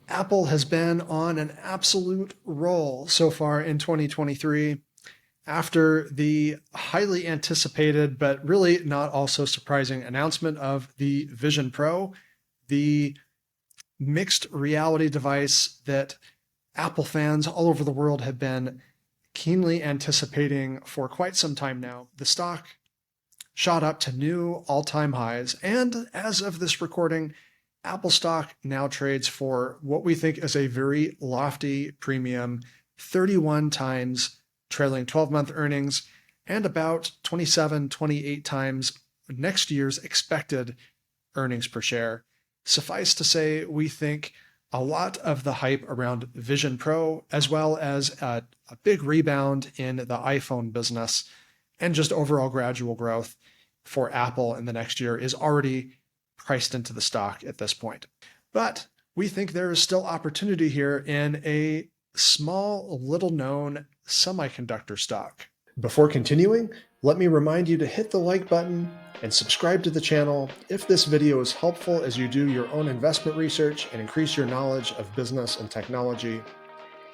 Apple has been on an absolute roll so far in 2023 after the highly anticipated, but really not also surprising announcement of the Vision Pro, the mixed reality device that Apple fans all over the world have been keenly anticipating for quite some time now. The stock shot up to new all-time highs, and as of this recording, Apple stock now trades for what we think is a very lofty premium, 31 times trailing 12-month earnings, and about 27, 28 times next year's expected earnings per share. Suffice to say, we think a lot of the hype around Vision Pro, as well as a big rebound in the iPhone business and just overall gradual growth for Apple in the next year, is already priced into the stock at this point. But we think there is still opportunity here in a small, little known semiconductor stock. Before continuing, let me remind you to hit the like button and subscribe to the channel if this video is helpful as you do your own investment research and increase your knowledge of business and technology.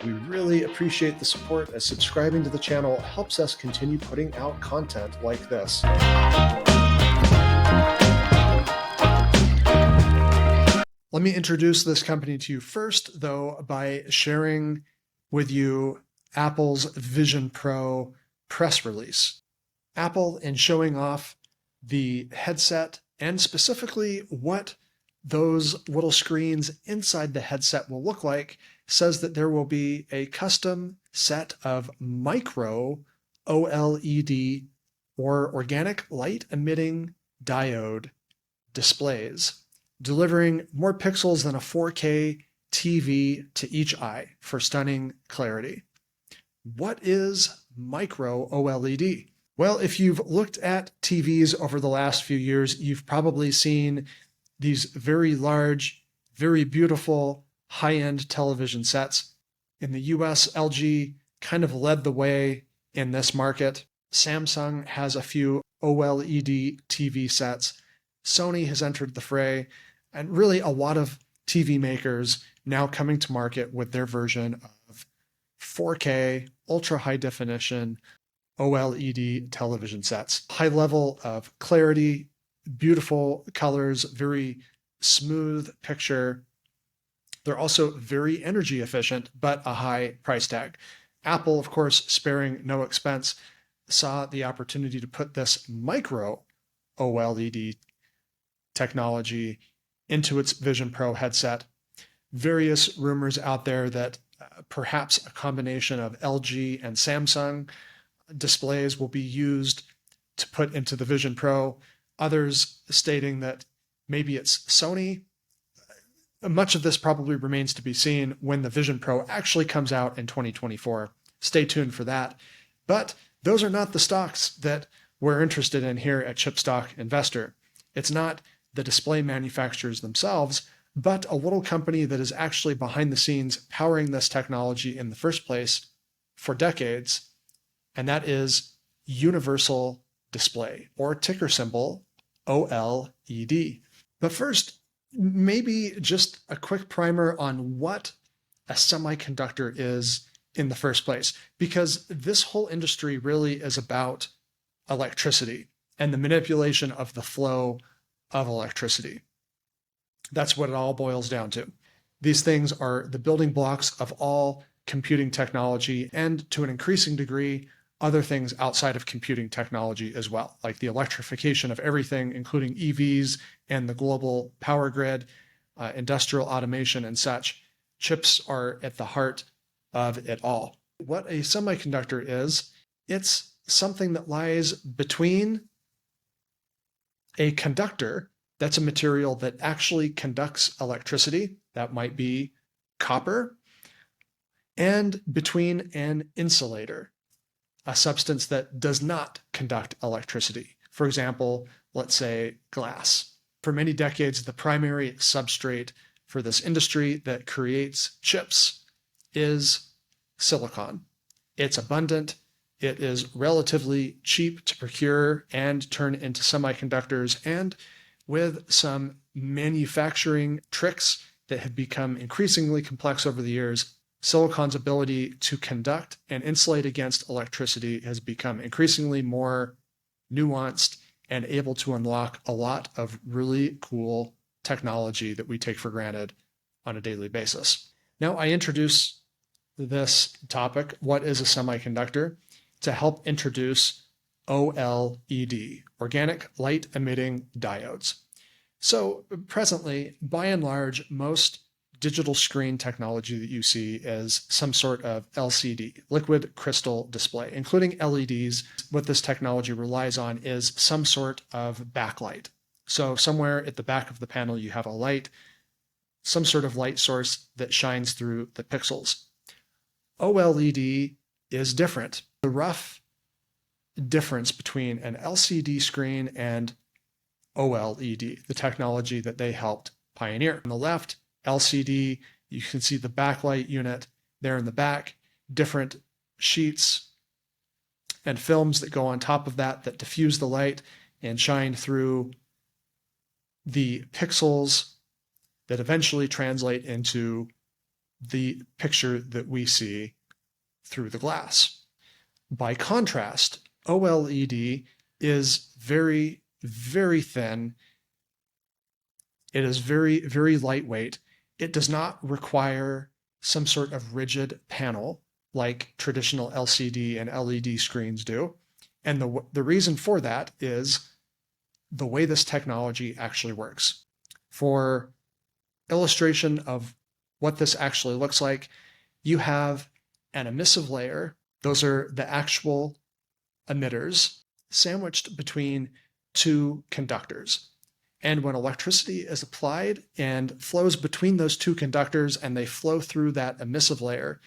We really appreciate the support, as subscribing to the channel helps us continue putting out content like this. Let me introduce this company to you first, though, by sharing with you Apple's Vision Pro press release. Apple, in showing off the headset and specifically what those little screens inside the headset will look like, says that there will be a custom set of micro-OLED, or organic light emitting diode displays, delivering more pixels than a 4K TV to each eye for stunning clarity. What is micro-OLED? Well, if you've looked at TVs over the last few years, you've probably seen these very large, very beautiful, high-end television sets. In the US, LG kind of led the way in this market. Samsung has a few OLED TV sets. Sony has entered the fray, and really a lot of TV makers now coming to market with their version of 4K, ultra high definition OLED television sets. High level of clarity, beautiful colors, very smooth picture. They're also very energy efficient, but a high price tag. Apple, of course, sparing no expense, saw the opportunity to put this micro OLED technology into its Vision Pro headset. Various rumors out there that perhaps a combination of LG and Samsung displays will be used to put into the Vision Pro. Others stating that maybe it's Sony. Much of this probably remains to be seen when the Vision Pro actually comes out in 2024. Stay tuned for that. But those are not the stocks that we're interested in here at Chip Stock Investor. It's not the display manufacturers themselves, but a little company that is actually behind the scenes powering this technology in the first place for decades, and that is Universal Display, or ticker symbol OLED. But first, maybe just a quick primer on what a semiconductor is in the first place, because this whole industry really is about electricity and the manipulation of the flow of electricity. That's what it all boils down to. These things are the building blocks of all computing technology, and to an increasing degree, other things outside of computing technology as well, like the electrification of everything, including EVs and the global power grid, industrial automation and such. Chips are at the heart of it all. What a semiconductor is, it's something that lies between a conductor, that's a material that actually conducts electricity, that might be copper, and between an insulator, a substance that does not conduct electricity. For example, let's say glass. For many decades, the primary substrate for this industry that creates chips is silicon. It's abundant, it is relatively cheap to procure and turn into semiconductors, and with some manufacturing tricks that have become increasingly complex over the years, silicon's ability to conduct and insulate against electricity has become increasingly more nuanced and able to unlock a lot of really cool technology that we take for granted on a daily basis. Now, I introduce this topic, what is a semiconductor, to help introduce OLED, organic light emitting diodes. So presently, by and large, most digital screen technology that you see is some sort of LCD, liquid crystal display, including LEDs. What this technology relies on is some sort of backlight. So somewhere at the back of the panel, you have a light, some sort of light source that shines through the pixels. OLED is different. The rough difference between an LCD screen and OLED, the technology that they helped pioneer. On the left, LCD, you can see the backlight unit there in the back, different sheets and films that go on top of that that diffuse the light and shine through the pixels that eventually translate into the picture that we see through the glass. By contrast, OLED is very, very thin. It is very, very lightweight. It does not require some sort of rigid panel like traditional LCD and LED screens do. And the reason for that is the way this technology actually works. For illustration of what this actually looks like, you have an emissive layer. Those are the actual emitters sandwiched between two conductors. And when electricity is applied and flows between those two conductors and they flow through that emissive layer,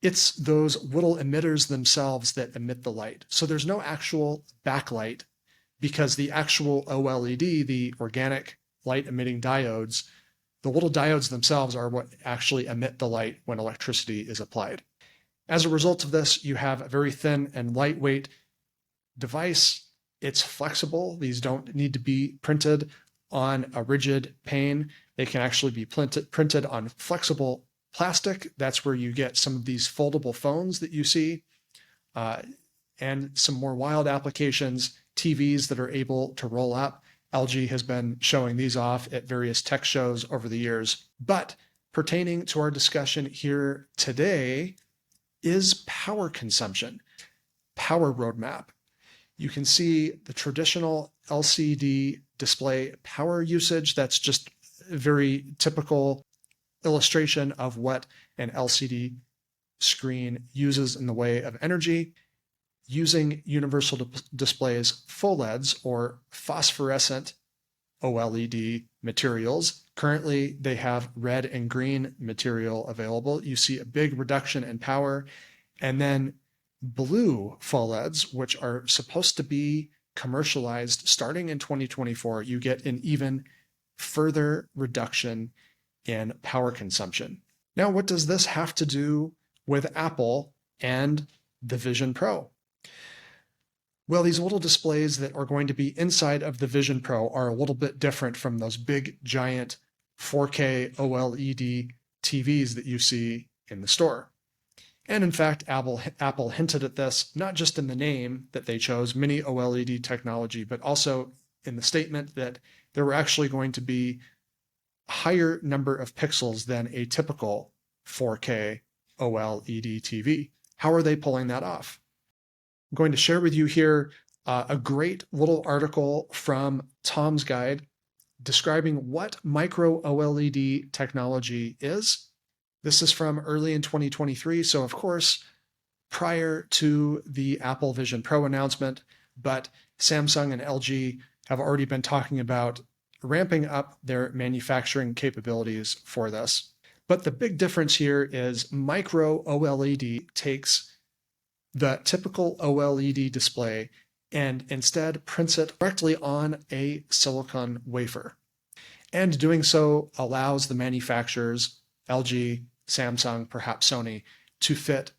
it's those little emitters themselves that emit the light. So there's no actual backlight because the actual OLED, the organic light emitting diodes, the little diodes themselves are what actually emit the light when electricity is applied. As a result of this, you have a very thin and lightweight device. It's flexible. These don't need to be printed on a rigid pane. They can actually be printed on flexible plastic. That's where you get some of these foldable phones that you see, and some more wild applications, TVs that are able to roll up. LG has been showing these off at various tech shows over the years. But pertaining to our discussion here today is power consumption, power roadmap. You can see the traditional LCD display power usage. That's just a very typical illustration of what an LCD screen uses in the way of energy. Using universal displays, FOLEDs, or phosphorescent OLED materials. Currently, they have red and green material available. You see a big reduction in power. And then blue FOLEDs, which are supposed to be commercialized starting in 2024, you get an even further reduction in power consumption. Now, what does this have to do with Apple and the Vision Pro? Well, these little displays that are going to be inside of the Vision Pro are a little bit different from those big, giant 4K OLED TVs that you see in the store. And in fact, Apple hinted at this, not just in the name that they chose, mini OLED technology, but also in the statement that there were actually going to be a higher number of pixels than a typical 4K OLED TV. How are they pulling that off? I'm going to share with you here a great little article from Tom's Guide describing what micro-OLED technology is. This is from early in 2023, so of course, prior to the Apple Vision Pro announcement, but Samsung and LG have already been talking about ramping up their manufacturing capabilities for this. But the big difference here is micro-OLED takes the typical OLED display and instead prints it directly on a silicon wafer. And doing so allows the manufacturers, LG, Samsung, perhaps Sony, to fit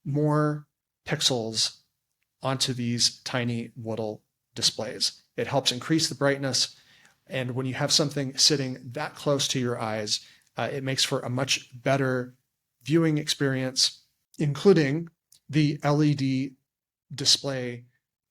more pixels onto these tiny little displays. It helps increase the brightness And when you have something sitting that close to your eyes, it makes for a much better viewing experience, including the LED display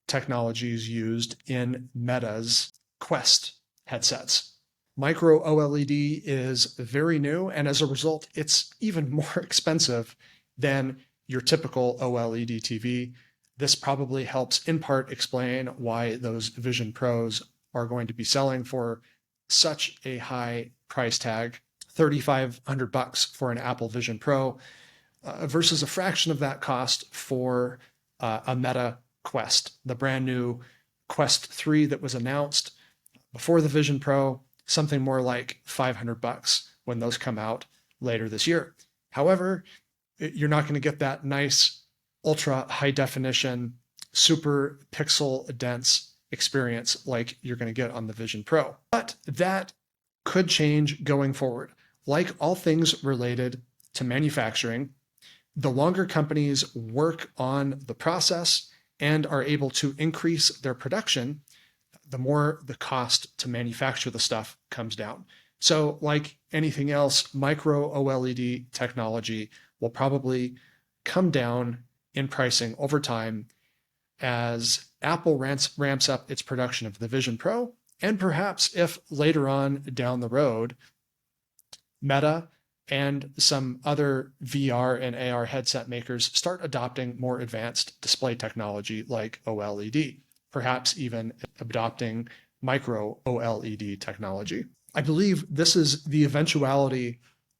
technologies used in Meta's Quest headsets. Micro-OLED is very new, and as a result, it's even more expensive than your typical OLED TV. This probably helps in part explain why those Vision Pros are going to be selling for such a high price tag, $3,500 for an Apple Vision Pro, versus a fraction of that cost for a Meta Quest, the brand new Quest 3 that was announced before the Vision Pro, something more like $500 when those come out later this year. However, you're not going to get that nice ultra high definition, super pixel dense experience like you're going to get on the Vision Pro. But that could change going forward. Like all things related to manufacturing, the longer companies work on the process and are able to increase their production, the more the cost to manufacture the stuff comes down. So like anything else, micro-OLED technology will probably come down in pricing over time as Apple ramps up its production of the Vision Pro, and perhaps if later on down the road, Meta and some other VR and AR headset makers start adopting more advanced display technology like OLED, perhaps even adopting micro-OLED technology. I believe this is the eventuality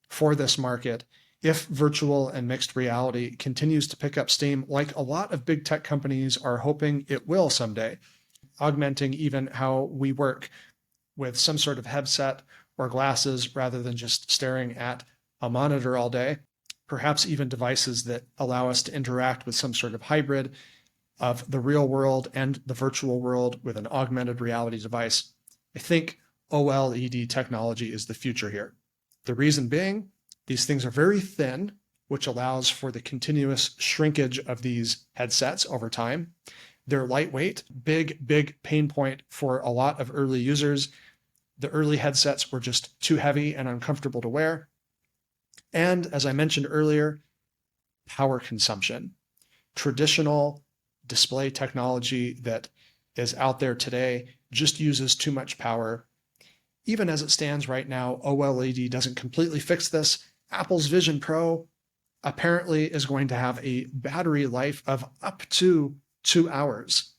for this market if virtual and mixed reality continues to pick up steam like a lot of big tech companies are hoping it will someday, augmenting even how we work with some sort of headset or glasses rather than just staring at a monitor all day, perhaps even devices that allow us to interact with some sort of hybrid of the real world and the virtual world with an augmented reality device. I think OLED technology is the future here. The reason being, these things are very thin, which allows for the continuous shrinkage of these headsets over time. They're lightweight, big pain point for a lot of early users. The early headsets were just too heavy and uncomfortable to wear. And as I mentioned earlier, power consumption. Traditional display technology that is out there today just uses too much power. Even as it stands right now, OLED doesn't completely fix this. Apple's Vision Pro apparently is going to have a battery life of up to 2 hours.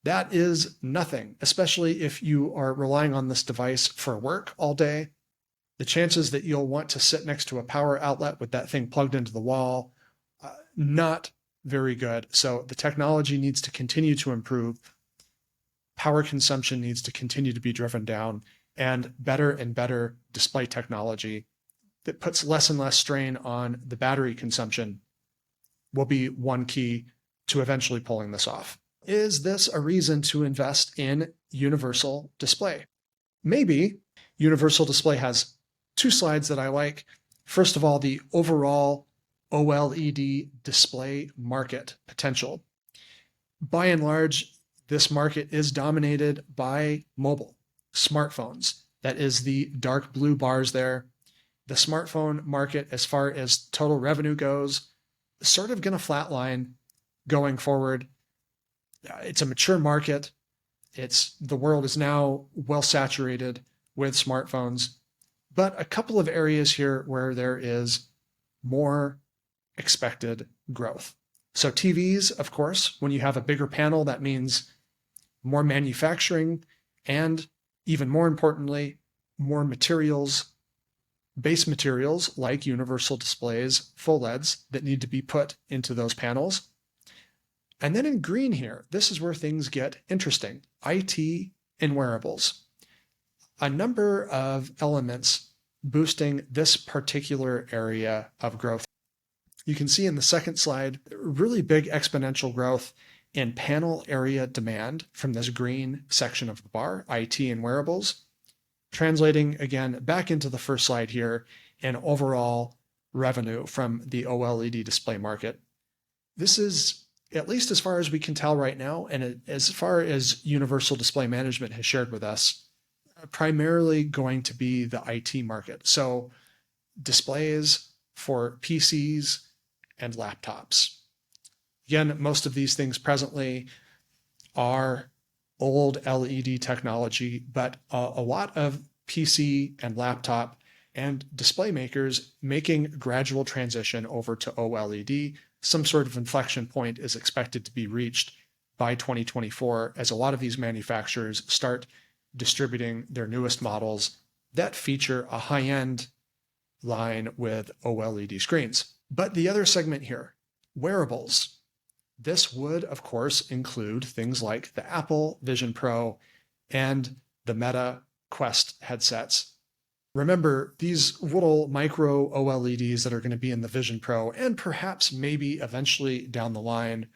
That is nothing, especially if you are relying on this device for work all day. The chances that you'll want to sit next to a power outlet with that thing plugged into the wall, not very good. So the technology needs to continue to improve. Power consumption needs to continue to be driven down, and better display technology that puts less and less strain on the battery consumption will be one key to eventually pulling this off. Is this a reason to invest in universal display? Maybe. Universal display has 2 slides that I like. First of all, the overall OLED display market potential. By and large, this market is dominated by mobile, smartphones. That is the dark blue bars there. The smartphone market, as far as total revenue goes, is sort of going to flatline going forward. It's a mature market. The world is now well saturated with smartphones, but a couple of areas here where there is more expected growth. So TVs, of course, when you have a bigger panel, that means more manufacturing and, even more importantly, more materials, base materials like universal displays, full LEDs that need to be put into those panels. And then in green here, this is where things get interesting. IT and wearables. A number of elements boosting this particular area of growth. You can see in the second slide, really big exponential growth in panel area demand from this green section of the bar, IT and wearables, translating again back into the first slide here in overall revenue from the OLED display market. This is, at least as far as we can tell right now, and as far as Universal Display Management has shared with us, primarily going to be the IT market. So displays for PCs and laptops. Again, most of these things presently are old LED technology, but a lot of PC and laptop and display makers making gradual transition over to OLED. Some sort of inflection point is expected to be reached by 2024 as a lot of these manufacturers start distributing their newest models that feature a high-end line with OLED screens. But the other segment here, wearables. This would, of course, include things like the Apple Vision Pro and the Meta Quest headsets. Remember, these little micro OLEDs that are going to be in the Vision Pro and perhaps maybe eventually down the line,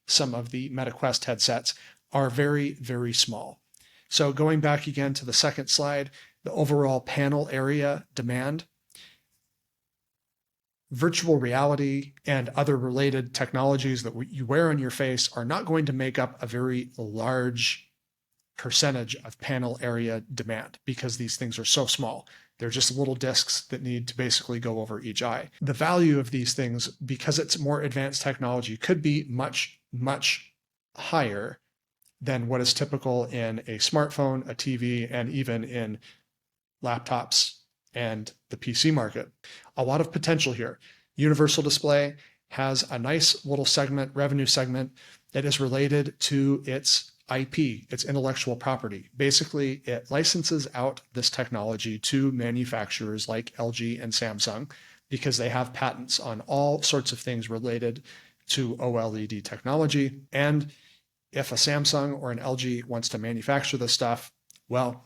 some of the Meta Quest headsets are very, very small. So going back again to the second slide, the overall panel area demand, virtual reality and other related technologies that you wear on your face are not going to make up a very large percentage of panel area demand because these things are so small. They're just little discs that need to basically go over each eye. The value of these things, because it's more advanced technology, could be much, much higher than what is typical in a smartphone, a TV, and even in laptops and the PC market. A lot of potential here. Universal Display has a nice little segment, revenue segment, that is related to its IP, its intellectual property. Basically, it licenses out this technology to manufacturers like LG and Samsung because they have patents on all sorts of things related to OLED technology. And if a Samsung or an LG wants to manufacture this stuff, well,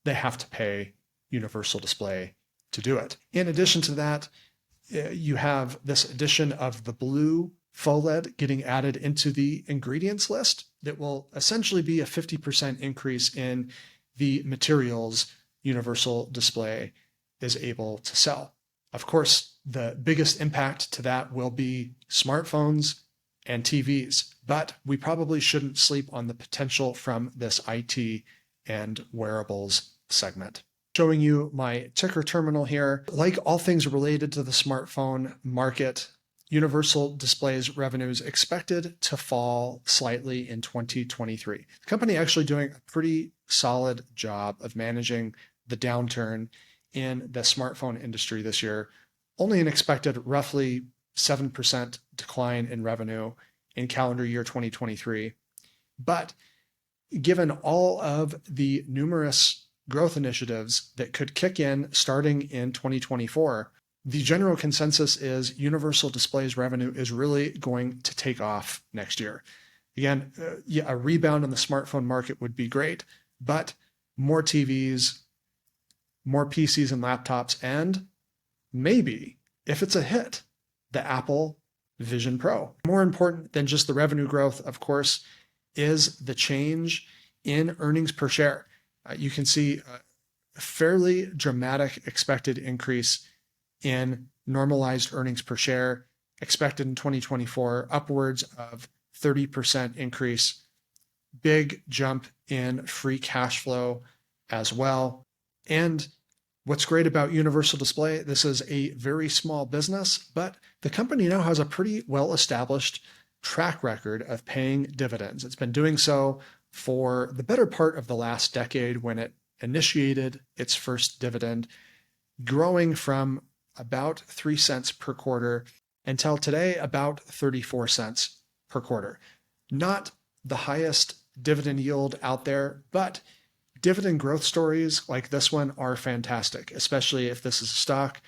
they have to pay Universal Display to do it. In addition to that, you have this addition of the blue OLED getting added into the ingredients list that will essentially be a 50% increase in the materials Universal Display is able to sell. Of course, the biggest impact to that will be smartphones and TVs, but we probably shouldn't sleep on the potential from this IT and wearables segment. Showing you my ticker terminal here. Like all things related to the smartphone market, Universal Display's revenues expected to fall slightly in 2023. The company actually doing a pretty solid job of managing the downturn in the smartphone industry this year. Only an expected roughly 7% decline in revenue in calendar year 2023. But given all of the numerous growth initiatives that could kick in starting in 2024, the general consensus is Universal Display's revenue is really going to take off next year. Again, a rebound in the smartphone market would be great, but more TVs, more PCs and laptops, and maybe, if it's a hit, the Apple Vision Pro. More important than just the revenue growth, of course, is the change in earnings per share. You can see a fairly dramatic expected increase in normalized earnings per share expected in 2024, upwards of 30% increase, big jump in free cash flow as well. And what's great about Universal Display, this is a very small business, but the company now has a pretty well-established track record of paying dividends. It's been doing so for the better part of the last decade when it initiated its first dividend, growing from about 3 cents per quarter until today about 34 cents per quarter. Not the highest dividend yield out there, but dividend growth stories like this one are fantastic, especially if this is a stock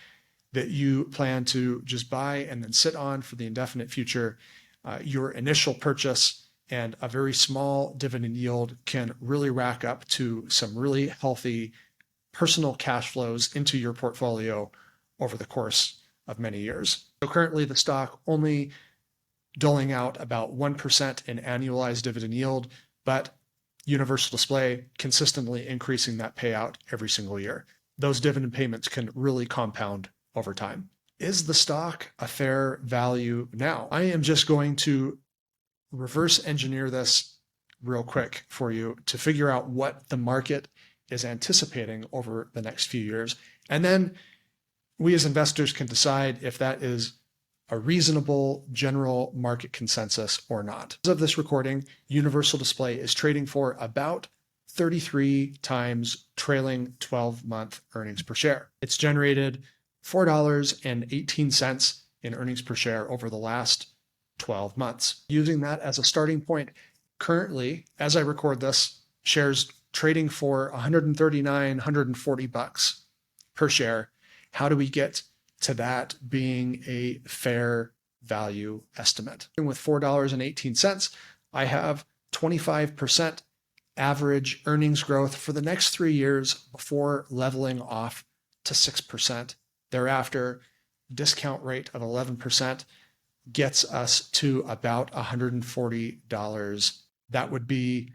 that you plan to just buy and then sit on for the indefinite future. Your initial purchase and a very small dividend yield can really rack up to some really healthy personal cash flows into your portfolio over the course of many years. So currently the stock only doling out about 1% in annualized dividend yield, but Universal Display consistently increasing that payout every single year. Those dividend payments can really compound over time. Is the stock a fair value now? I am just going to reverse engineer this real quick for you to figure out what the market is anticipating over the next few years. And then we as investors can decide if that is a reasonable general market consensus or not. As of this recording, Universal Display is trading for about 33 times trailing 12-month earnings per share. It's generated $4.18 in earnings per share over the last 12 months. Using that as a starting point, currently, as I record this, shares trading for 139, 140 bucks per share. How do we get to that being a fair value estimate? With $4.18, I have 25% average earnings growth for the next 3 years before leveling off to 6%. Thereafter, discount rate of 11% gets us to about $140. That would be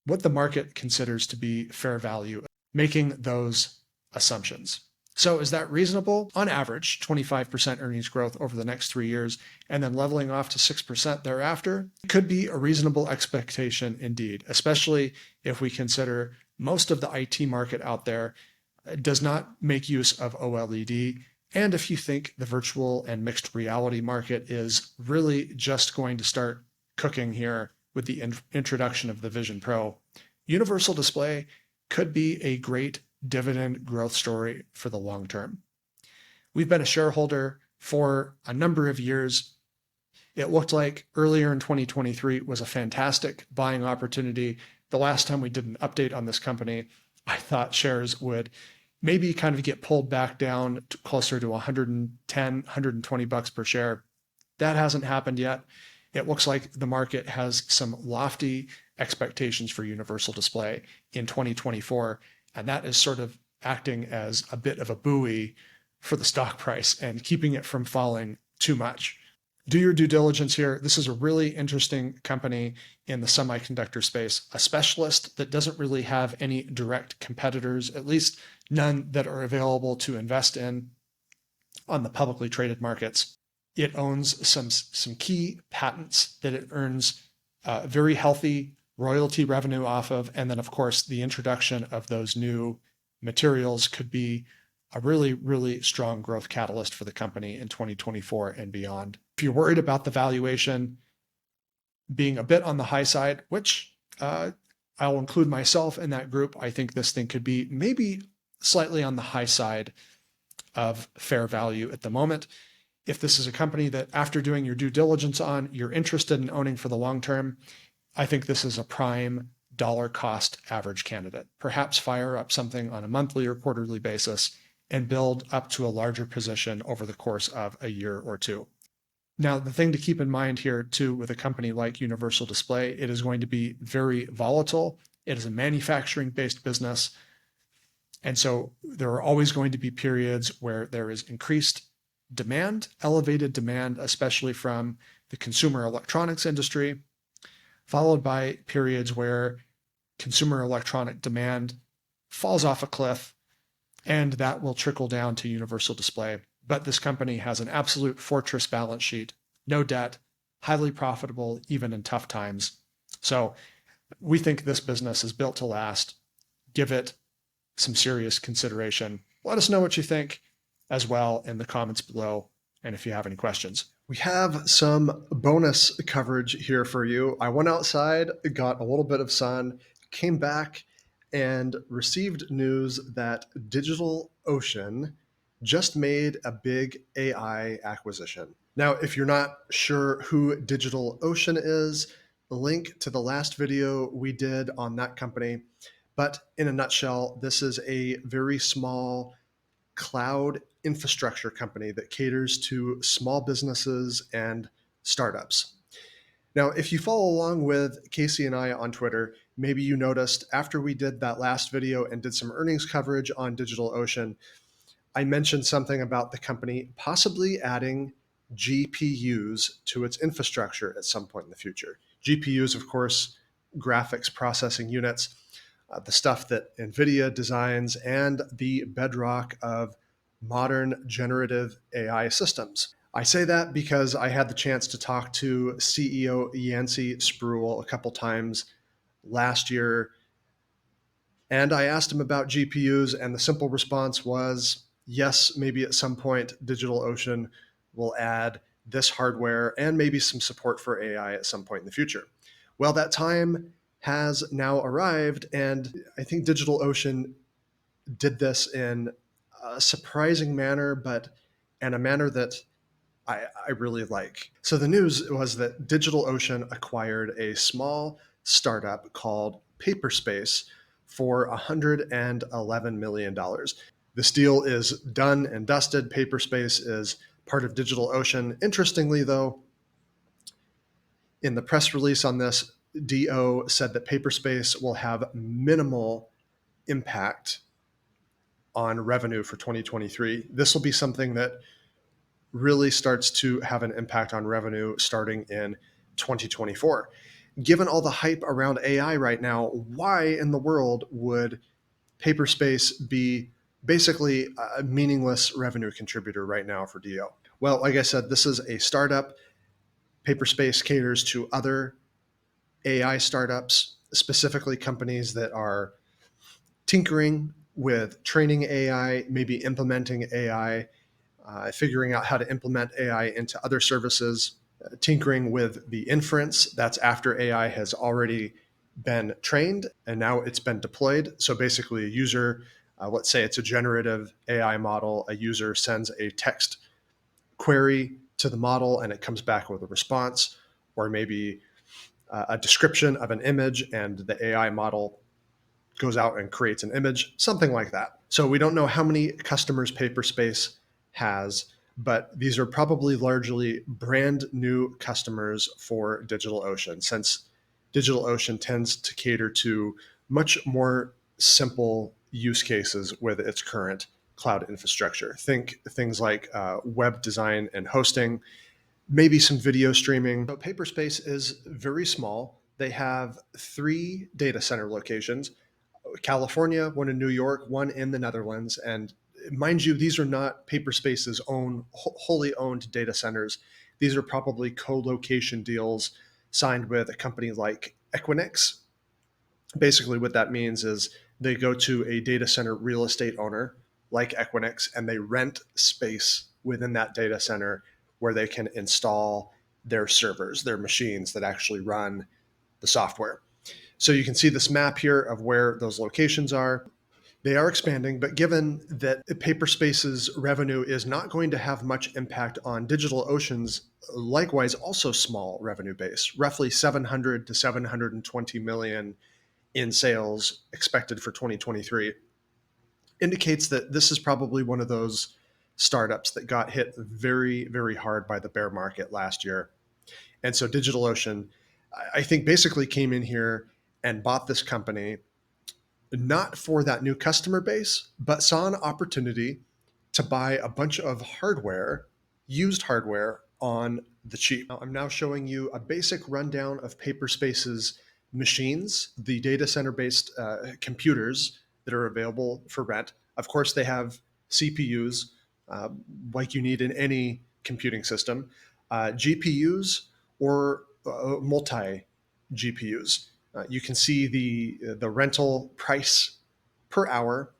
what the market considers to be fair value, making those assumptions. So is that reasonable? On average, 25% earnings growth over the next 3 years and then leveling off to 6% thereafter could be a reasonable expectation indeed, especially if we consider most of the IT market out there does not make use of OLED. And if you think the virtual and mixed reality market is really just going to start cooking here with the introduction of the Vision Pro, Universal Display could be a great dividend growth story for the long term. We've been a shareholder for a number of years. It looked like earlier in 2023 was a fantastic buying opportunity. The last time we did an update on this company, I thought shares would maybe kind of get pulled back down to closer to 110, 120 bucks per share. That hasn't happened yet. It looks like the market has some lofty expectations for Universal Display in 2024, and that is sort of acting as a bit of a buoy for the stock price and keeping it from falling too much. Do your due diligence here. This is a really interesting company in the semiconductor space, a specialist that doesn't really have any direct competitors, at least none that are available to invest in on the publicly traded markets. It owns some key patents that it earns very healthy royalty revenue off of. And then, of course, the introduction of those new materials could be a really, really strong growth catalyst for the company in 2024 and beyond. If you're worried about the valuation being a bit on the high side, which I'll include myself in that group, I think this thing could be maybe slightly on the high side of fair value at the moment. If this is a company that after doing your due diligence on, you're interested in owning for the long term, I think this is a prime dollar cost average candidate. Perhaps fire up something on a monthly or quarterly basis and build up to a larger position over the course of a year or two. Now, the thing to keep in mind here too with a company like Universal Display, it is going to be very volatile. It is a manufacturing-based business. And so there are always going to be periods where there is increased demand, elevated demand, especially from the consumer electronics industry, followed by periods where consumer electronic demand falls off a cliff, and that will trickle down to Universal Display. But this company has an absolute fortress balance sheet, no debt, highly profitable, even in tough times. So we think this business is built to last. Give it some serious consideration. Let us know what you think as well in the comments below, and if you have any questions. We have some bonus coverage here for you. I went outside, got a little bit of sun, came back, and received news that DigitalOcean just made a big AI acquisition. Now, if you're not sure who DigitalOcean is, the link to the last video we did on that company. But in a nutshell, this is a very small cloud infrastructure company that caters to small businesses and startups. Now, if you follow along with Casey and I on Twitter, maybe you noticed after we did that last video and did some earnings coverage on DigitalOcean, I mentioned something about the company possibly adding GPUs to its infrastructure at some point in the future. GPUs, of course, graphics processing units, the stuff that Nvidia designs and the bedrock of modern generative AI systems. I say that because I had the chance to talk to CEO Yancey Spruill a couple times last year And I asked him about GPUs, and the simple response was yes, maybe at some point DigitalOcean will add this hardware and maybe some support for AI at some point in the future. Well, that time has now arrived, and I think DigitalOcean did this in a surprising manner, but in a manner that I really like. So the news was that DigitalOcean acquired a small startup called Paperspace for $111 million. This deal is done and dusted. Paperspace is part of DigitalOcean. Interestingly, though, in the press release on this, DO said that Paperspace will have minimal impact on revenue for 2023. This will be something that really starts to have an impact on revenue starting in 2024. Given all the hype around AI right now, why in the world would Paperspace be basically a meaningless revenue contributor right now for DO? Well, like I said, this is a startup. Paperspace caters to other AI startups, specifically companies that are tinkering with training AI, maybe implementing AI, figuring out how to implement AI into other services, tinkering with the inference. That's after AI has already been trained and now it's been deployed. So basically, a user, let's say it's a generative AI model, a user sends a text query to the model and it comes back with a response, or maybe a description of an image, and the AI model goes out and creates an image, something like that. So we don't know how many customers Paperspace has, but these are probably largely brand new customers for DigitalOcean, since DigitalOcean tends to cater to much more simple use cases with its current cloud infrastructure. Think things like web design and hosting, maybe some video streaming. But Paperspace is very small. They have 3 data center locations: California, one in New York, one in the Netherlands. And mind you, these are not Paperspace's own wholly owned data centers. These are probably co-location deals signed with a company like Equinix. Basically, what that means is they go to a data center real estate owner like Equinix and they rent space within that data center where they can install their servers, their machines that actually run the software. So you can see this map here of where those locations are. They are expanding, but given that Paperspace's revenue is not going to have much impact on DigitalOcean's likewise also small revenue base, roughly 700 to 720 million in sales expected for 2023, indicates that this is probably one of those startups that got hit very, very hard by the bear market last year. And so DigitalOcean, I think, basically came in here and bought this company not for that new customer base, but saw an opportunity to buy a bunch of hardware, used hardware, on the cheap. Now, I'm now showing you a basic rundown of Paperspace's machines, the data center based computers that are available for rent. Of course, they have CPUs uh, like you need in any computing system, GPUs, or multi GPUs. You can see the rental price per hour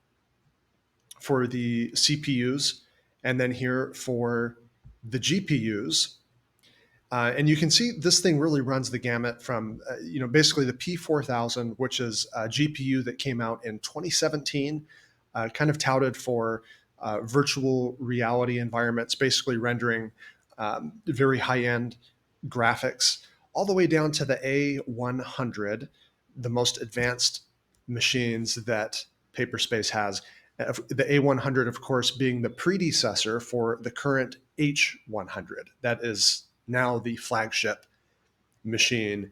for the CPUs, and then here for the GPUs. And you can see this thing really runs the gamut from, basically the P4000, which is a GPU that came out in 2017, kind of touted for virtual reality environments, basically rendering very high-end graphics, all the way down to the A100, the most advanced machines that Paperspace has. The A100, of course, being the predecessor for the current H100. That is now the flagship machine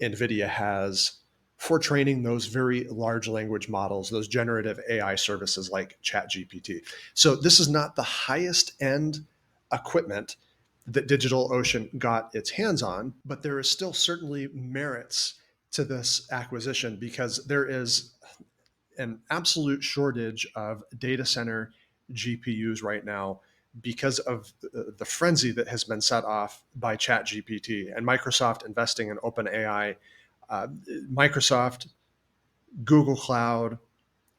Nvidia has for training those very large language models, those generative AI services like ChatGPT. So this is not the highest end equipment that DigitalOcean got its hands on, but there is still certainly merits to this acquisition because there is an absolute shortage of data center GPUs right now because of the frenzy that has been set off by ChatGPT and Microsoft investing in OpenAI. Microsoft, Google Cloud,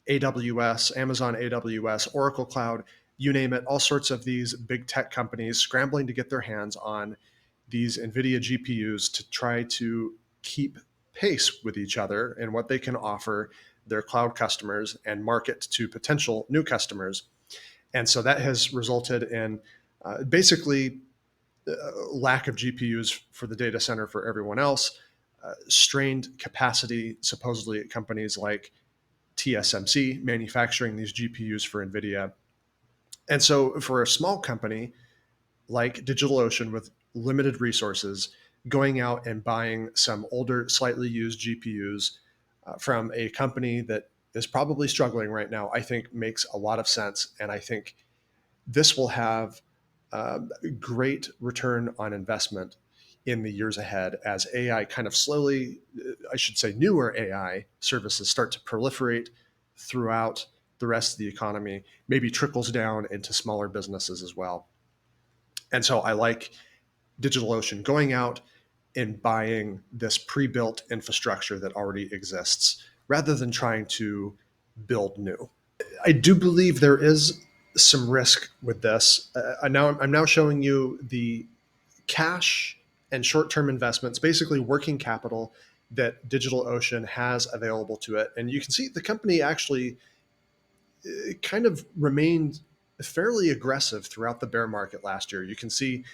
AWS, Amazon AWS, Oracle Cloud, you name it, all sorts of these big tech companies scrambling to get their hands on these NVIDIA GPUs to try to keep pace with each other and what they can offer their cloud customers and market to potential new customers. And so that has resulted in basically lack of GPUs for the data center for everyone else, strained capacity supposedly at companies like TSMC manufacturing these GPUs for NVIDIA. And so for a small company like DigitalOcean with limited resources, going out and buying some older, slightly used GPUs from a company that is probably struggling right now, I think makes a lot of sense. And I think this will have great return on investment in the years ahead as AI kind of slowly, I should say newer AI services start to proliferate throughout the rest of the economy, maybe trickles down into smaller businesses as well. And so I like DigitalOcean going out and buying this pre-built infrastructure that already exists rather than trying to build new. I do believe there is some risk with this. I'm now showing you the cash and short-term investments, basically working capital that DigitalOcean has available to it. And you can see the company actually kind of remained fairly aggressive throughout the bear market last year. You can see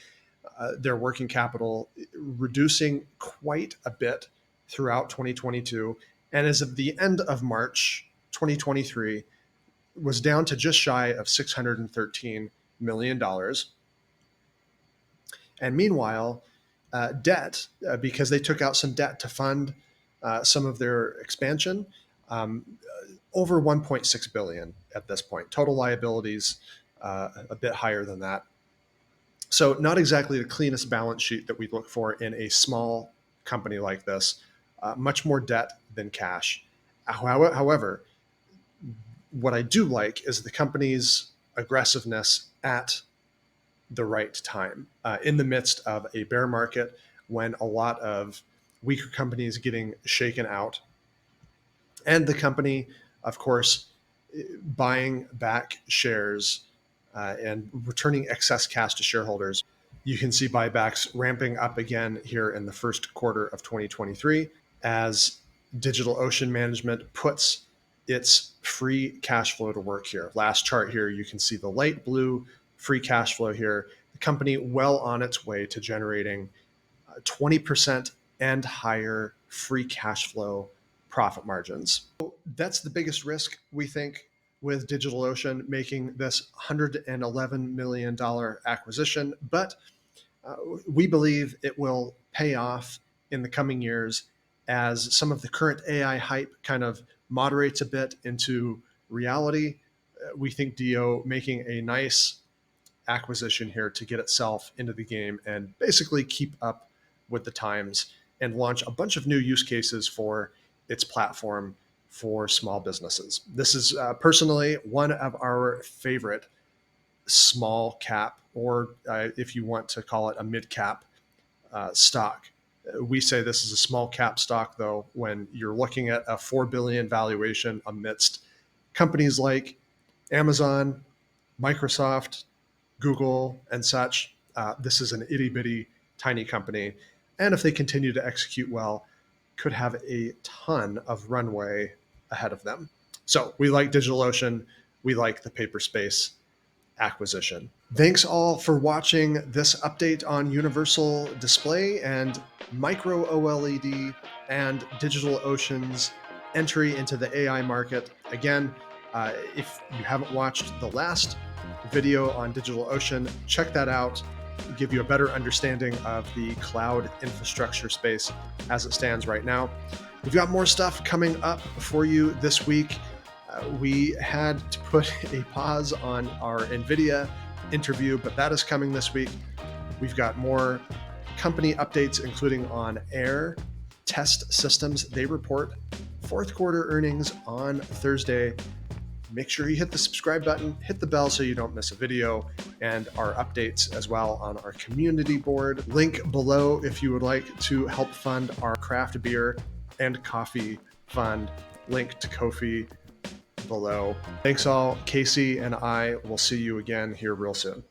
their working capital reducing quite a bit throughout 2022. And as of the end of March 2023, was down to just shy of $613 million. And meanwhile, debt, because they took out some debt to fund some of their expansion, over 1.6 billion at this point. Total liabilities a bit higher than that. So not exactly the cleanest balance sheet that we look for in a small company like this. Much more debt than cash. However, what I do like is the company's aggressiveness at the right time in the midst of a bear market when a lot of weaker companies getting shaken out. And the company, of course, buying back shares and returning excess cash to shareholders. You can see buybacks ramping up again here in the first quarter of 2023 as DigitalOcean management puts its free cash flow to work here. Last chart here, you can see the light blue free cash flow here. The company well on its way to generating 20% and higher free cash flow profit margins. So that's the biggest risk, we think, with DigitalOcean making this $111 million acquisition. But we believe it will pay off in the coming years as some of the current AI hype kind of moderates a bit into reality. We think DO making a nice acquisition here to get itself into the game and basically keep up with the times and launch a bunch of new use cases for its platform for small businesses. This is personally one of our favorite small cap, or if you want to call it a mid cap stock. We say this is a small cap stock, though, when you're looking at a $4 billion valuation amidst companies like Amazon, Microsoft, Google, and such. This is an itty bitty tiny company. And if they continue to execute well, could have a ton of runway ahead of them. So we like DigitalOcean. We like the Paperspace acquisition. Thanks all for watching this update on Universal Display and micro-OLED and DigitalOcean's entry into the AI market. Again, if you haven't watched the last video on DigitalOcean, check that out. Give you a better understanding of the cloud infrastructure space as it stands right now. We've got more stuff coming up for you this week. We had to put a pause on our Nvidia interview, but that is coming this week. We've got more company updates, including on Air Test Systems. They report fourth quarter earnings on Thursday. Make sure you hit the subscribe button, hit the bell so you don't miss a video, and our updates as well on our community board. Link below if you would like to help fund our craft beer and coffee fund. Link to Ko-fi below. Thanks all. Casey and I will see you again here real soon.